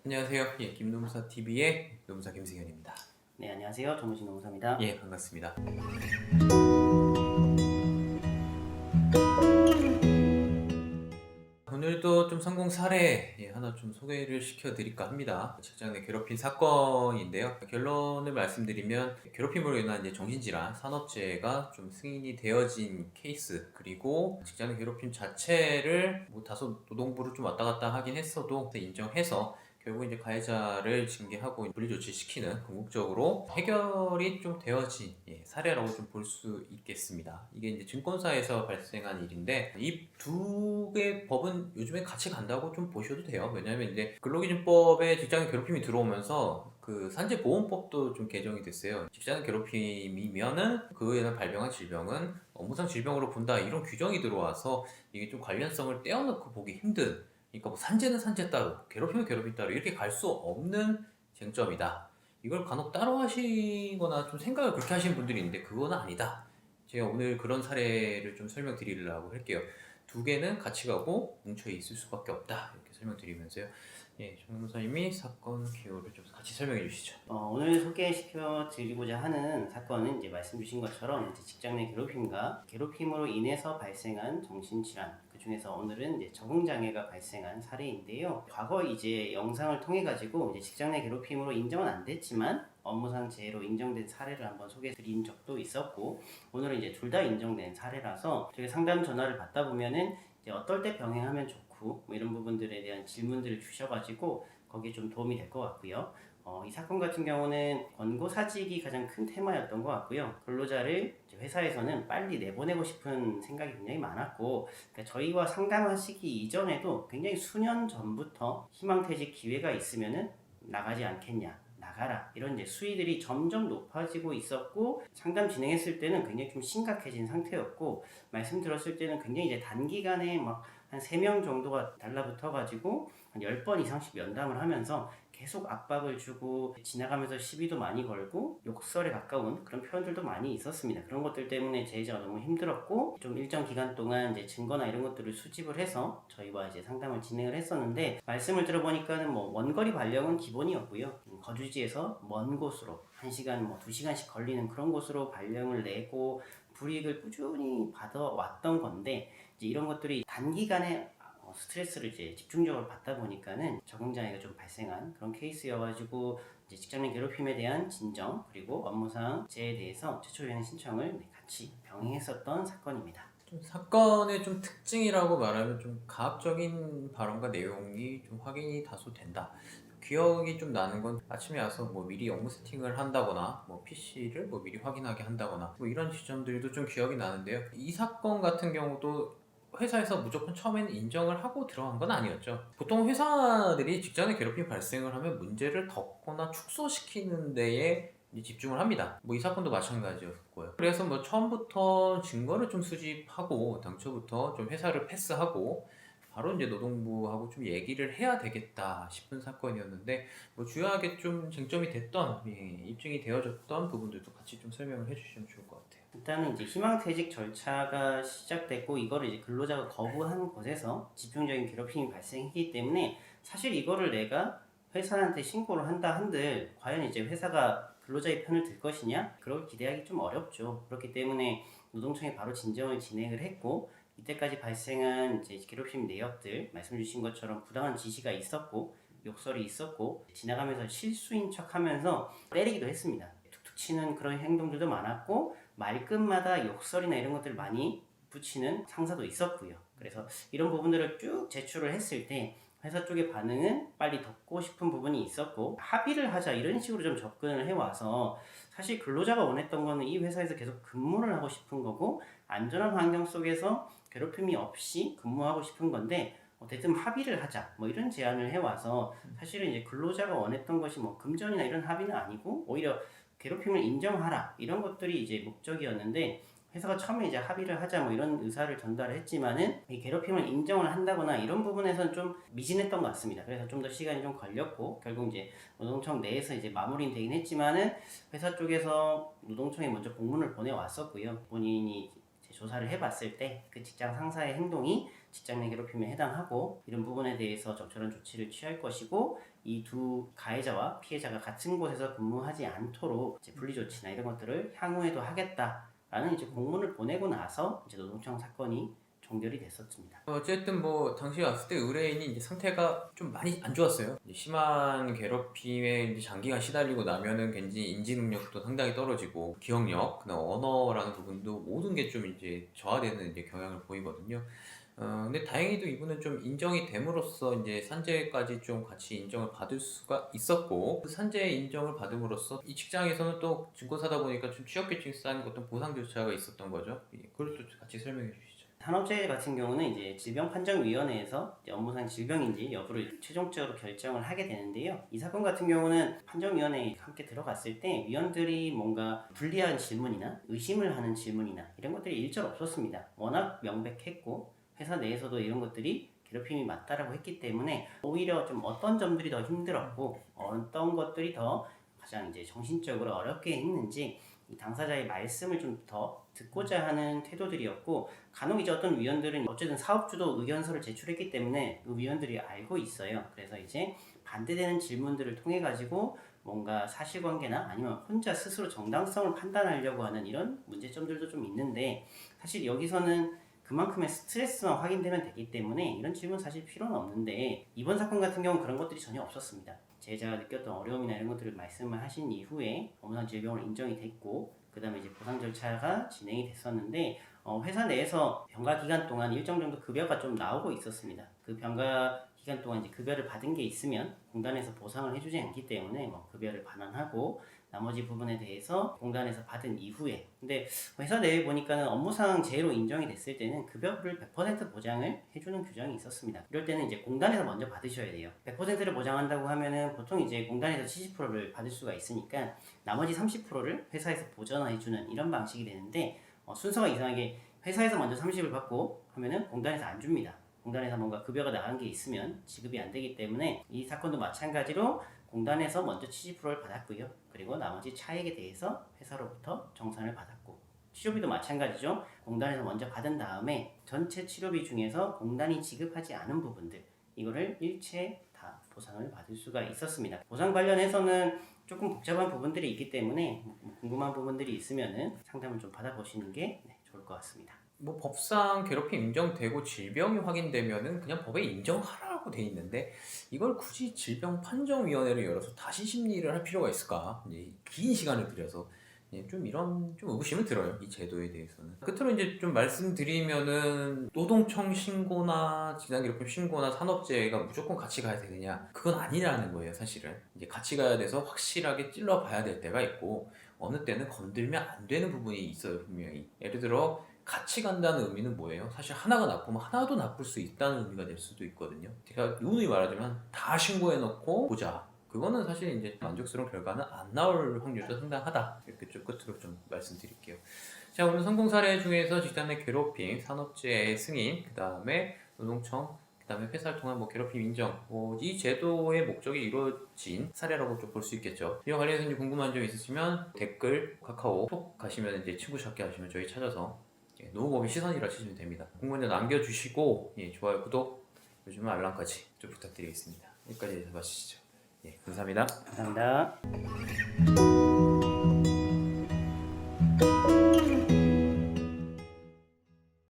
안녕하세요. 김노무사 TV의 노무사 김승현입니다. 네, 안녕하세요. 정우진 노무사입니다. 반갑습니다. 오늘도 좀 성공 사례 하나 좀 소개를 시켜드릴까 합니다. 직장 내 괴롭힘 사건인데요. 결론을 말씀드리면 괴롭힘으로 인한 정신질환, 산업재해가 좀 승인이 되어진 케이스, 그리고 직장 내 괴롭힘 자체를 다소 노동부를 좀 왔다 갔다 하긴 했어도 인정해서 결국 가해자를 징계하고 분리조치시키는 궁극적으로 해결이 좀 되어진 사례라고 좀 볼 수 있겠습니다. 이게 증권사에서 발생한 일인데, 이 두 개의 법은 요즘에 같이 간다고 좀 보셔도 돼요. 왜냐하면 근로기준법에 직장인 괴롭힘이 들어오면서 그 산재보험법도 좀 개정이 됐어요. 직장 괴롭힘이면은 그에 발병한 질병은 업무상 질병으로 본다, 이런 규정이 들어와서 이게 좀 관련성을 떼어놓고 보기 힘든, 그러니까 산재는 산재 따로, 괴롭힘은 괴롭힘 따로 이렇게 갈 수 없는 쟁점이다. 이걸 간혹 따로 하시거나 좀 생각을 그렇게 하시는 분들이 있는데, 그건 아니다. 제가 오늘 그런 사례를 좀 설명드리려고 할게요. 두 개는 같이 가고 뭉쳐 있을 수밖에 없다, 이렇게 설명드리면서요. 정 변호사님이 사건 개요를 좀 같이 설명해 주시죠. 오늘 소개시켜 드리고자 하는 사건은 말씀 주신 것처럼 직장 내 괴롭힘과 괴롭힘으로 인해서 발생한 정신질환, 그 중에서 오늘은 적응장애가 발생한 사례인데요. 과거 영상을 통해 가지고 직장 내 괴롭힘으로 인정은 안 됐지만 업무상 재해로 인정된 사례를 한번 소개해 드린 적도 있었고, 오늘은 둘 다 인정된 사례라서 저희 상담 전화를 받다 보면은 어떨 때 병행하면 좋고 이런 부분들에 대한 질문들을 주셔가지고 거기에 좀 도움이 될 것 같고요. 이 사건 같은 경우는 권고 사직이 가장 큰 테마였던 것 같고요. 근로자를 회사에서는 빨리 내보내고 싶은 생각이 굉장히 많았고, 그러니까 저희와 상담하시기 이전에도 굉장히 수년 전부터 희망퇴직 기회가 있으면은 나가지 않겠냐, 나가라, 이런 수위들이 점점 높아지고 있었고, 상담 진행했을 때는 굉장히 좀 심각해진 상태였고, 말씀 들었을 때는 굉장히 단기간에 막 한 3명 정도가 달라붙어 가지고 한 10번 이상씩 면담을 하면서 계속 압박을 주고, 지나가면서 시비도 많이 걸고 욕설에 가까운 그런 표현들도 많이 있었습니다. 그런 것들 때문에 제의자가 너무 힘들었고, 좀 일정 기간 동안 증거나 이런 것들을 수집을 해서 저희와 상담을 진행을 했었는데, 말씀을 들어보니까는 원거리 발령은 기본이었고요. 거주지에서 먼 곳으로 1시간 2시간씩 걸리는 그런 곳으로 발령을 내고 불이익을 꾸준히 받아왔던 건데, 이런 것들이 단기간에 스트레스를 집중적으로 받다 보니까는 적응장애가 좀 발생한 그런 케이스여가지고, 직장 내 괴롭힘에 대한 진정, 그리고 업무상 재해에 대해서 최초 위헌 신청을 같이 병행했었던 사건입니다. 사건의 좀 특징이라고 말하면 좀 가학적인 발언과 내용이 좀 확인이 다소 된다. 기억이 좀 나는 건 아침에 와서 미리 업무 세팅을 한다거나 PC를 미리 확인하게 한다거나 이런 지점들도 좀 기억이 나는데요. 이 사건 같은 경우도 회사에서 무조건 처음에는 인정을 하고 들어간 건 아니었죠. 보통 회사들이 직장에 괴롭힘 발생을 하면 문제를 덮거나 축소시키는 데에 집중을 합니다. 이 사건도 마찬가지였고요. 그래서 처음부터 증거를 좀 수집하고 당초부터 좀 회사를 패스하고 바로 노동부하고 좀 얘기를 해야 되겠다 싶은 사건이었는데, 주요하게 좀 쟁점이 됐던, 입증이 되어졌던 부분들도 같이 좀 설명을 해주시면 좋을 것 같아요. 일단은 희망퇴직 절차가 시작됐고, 이거를 근로자가 거부한 곳에서 집중적인 괴롭힘이 발생했기 때문에, 사실 이거를 내가 회사한테 신고를 한다 한들 과연 회사가 근로자의 편을 들 것이냐, 그걸 기대하기 좀 어렵죠. 그렇기 때문에 노동청에 바로 진정을 진행을 했고, 이때까지 발생한 괴롭힘 내역들, 말씀 주신 것처럼 부당한 지시가 있었고 욕설이 있었고, 지나가면서 실수인 척하면서 때리기도 했습니다. 툭툭 치는 그런 행동들도 많았고, 말끝마다 욕설이나 이런 것들을 많이 붙이는 상사도 있었고요. 그래서 이런 부분들을 쭉 제출을 했을 때 회사 쪽의 반응은 빨리 덮고 싶은 부분이 있었고, 합의를 하자 이런 식으로 좀 접근을 해와서, 사실 근로자가 원했던 거는 이 회사에서 계속 근무를 하고 싶은 거고, 안전한 환경 속에서 괴롭힘이 없이 근무하고 싶은 건데, 어쨌든 합의를 하자 이런 제안을 해와서, 사실은 근로자가 원했던 것이 금전이나 이런 합의는 아니고 오히려 괴롭힘을 인정하라 이런 것들이 목적이었는데, 회사가 처음에 합의를 하자 이런 의사를 전달했지만은 이 괴롭힘을 인정을 한다거나 이런 부분에서는 좀 미진했던 것 같습니다. 그래서 좀 더 시간이 좀 걸렸고, 결국 노동청 내에서 마무리는 되긴 했지만은, 회사 쪽에서 노동청에 먼저 공문을 보내왔었고요. 본인이 조사를 해봤을 때 그 직장 상사의 행동이 직장 내 괴롭힘에 해당하고, 이런 부분에 대해서 적절한 조치를 취할 것이고, 이 두 가해자와 피해자가 같은 곳에서 근무하지 않도록 이제 분리 조치나 이런 것들을 향후에도 하겠다라는 이제 공문을 보내고 나서 이제 노동청 사건이 종결이 됐었습니다. 어쨌든 뭐 당시에 왔을 때 의뢰인이 이제 상태가 좀 많이 안 좋았어요. 이제 심한 괴롭힘에 이제 장기간 시달리고 나면은 괜히 인지 능력도 상당히 떨어지고 기억력, 그다음 언어라는 부분도 모든 게 좀 이제 저하되는 이제 경향을 보이거든요. 근데 다행히도 이분은 좀 인정이 됨으로써 이제 산재까지 좀 같이 인정을 받을 수가 있었고, 그 산재 인정을 받음으로써 이 직장에서는 또 증권사다 보니까 좀 취업계층상 어떤 보상 절차가 있었던 거죠. 예, 그걸 또 같이 설명해 주시죠. 산업재해 같은 경우는 이제 질병판정위원회에서 이제 업무상 질병인지 여부를 최종적으로 결정을 하게 되는데요. 이 사건 같은 경우는 판정위원회에 함께 들어갔을 때 위원들이 뭔가 불리한 질문이나 의심을 하는 질문이나 이런 것들이 일절 없었습니다. 워낙 명백했고 회사 내에서도 이런 것들이 괴롭힘이 맞다라고 했기 때문에 오히려 좀 어떤 점들이 더 힘들었고 어떤 것들이 더 가장 이제 정신적으로 어렵게 했는지 이 당사자의 말씀을 좀 더 듣고자 하는 태도들이었고, 간혹 이제 어떤 위원들은 어쨌든 사업주도 의견서를 제출했기 때문에 그 위원들이 알고 있어요. 그래서 이제 반대되는 질문들을 통해 가지고 뭔가 사실관계나 아니면 혼자 스스로 정당성을 판단하려고 하는 이런 문제점들도 좀 있는데, 사실 여기서는 그만큼의 스트레스만 확인되면 되기 때문에 이런 질문 사실 필요는 없는데, 이번 사건 같은 경우는 그런 것들이 전혀 없었습니다. 제가 느꼈던 어려움이나 이런 것들을 말씀을 하신 이후에 업무상 질병으로 인정이 됐고, 그 다음에 이제 보상 절차가 진행이 됐었는데, 회사 내에서 병가 기간 동안 일정 정도 급여가 좀 나오고 있었습니다. 그 병가 기간 동안 이제 급여를 받은 게 있으면 공단에서 보상을 해주지 않기 때문에 뭐 급여를 반환하고, 나머지 부분에 대해서 공단에서 받은 이후에, 근데 회사 내에 보니까는 업무상 재해로 인정이 됐을 때는 급여를 100% 보장을 해주는 규정이 있었습니다. 이럴 때는 이제 공단에서 먼저 받으셔야 돼요. 100%를 보장한다고 하면은 보통 이제 공단에서 70%를 받을 수가 있으니까 나머지 30%를 회사에서 보전해주는 이런 방식이 되는데, 순서가 이상하게 회사에서 먼저 30을 받고 하면은 공단에서 안 줍니다. 공단에서 뭔가 급여가 나간 게 있으면 지급이 안 되기 때문에 이 사건도 마찬가지로 공단에서 먼저 70%를 받았고요. 그리고 나머지 차액에 대해서 회사로부터 정산을 받았고, 치료비도 마찬가지죠. 공단에서 먼저 받은 다음에 전체 치료비 중에서 공단이 지급하지 않은 부분들, 이거를 일체 다 보상을 받을 수가 있었습니다. 보상 관련해서는 조금 복잡한 부분들이 있기 때문에 궁금한 부분들이 있으면은 상담을 좀 받아보시는 게 좋을 것 같습니다. 뭐 법상 괴롭힘 인정되고 질병이 확인되면은 그냥 법에 인정하라고 돼 있는데, 이걸 굳이 질병판정위원회를 열어서 다시 심리를 할 필요가 있을까? 이제 긴 시간을 들여서 좀 이런 좀 의구심을 들어요, 이 제도에 대해서는. 끝으로 이제 좀 말씀드리면은, 노동청 신고나 집단괴롭힘 신고나 산업재해가 무조건 같이 가야 되느냐, 그건 아니라는 거예요. 사실은 이제 같이 가야 돼서 확실하게 찔러봐야 될 때가 있고, 어느 때는 건들면 안 되는 부분이 있어요, 분명히. 예를 들어 같이 간다는 의미는 뭐예요? 사실 하나가 나쁘면 하나도 나쁠 수 있다는 의미가 될 수도 있거든요. 제가 누누이 말하지만 다 신고해놓고 보자, 그거는 사실 이제 만족스러운 결과는 안 나올 확률도 상당하다, 이렇게 좀 끝으로 좀 말씀드릴게요. 자, 오늘 성공 사례 중에서 직장 내 괴롭힘, 산업재해 승인, 그 다음에 노동청, 그 다음에 회사를 통한 뭐 괴롭힘 인정, 이 제도의 목적이 이루어진 사례라고 좀 볼 수 있겠죠. 이와 관련해서 이제 궁금한 점 있으시면 댓글, 카카오 톡 가시면 이제 친구 찾기 하시면 저희 찾아서 노무법의 시선이라 치시면 됩니다. 궁금한 점 남겨주시고, 좋아요, 구독, 요즘은 알람까지 좀 부탁드리겠습니다. 여기까지 해서 마치시죠. 감사합니다. 감사합니다.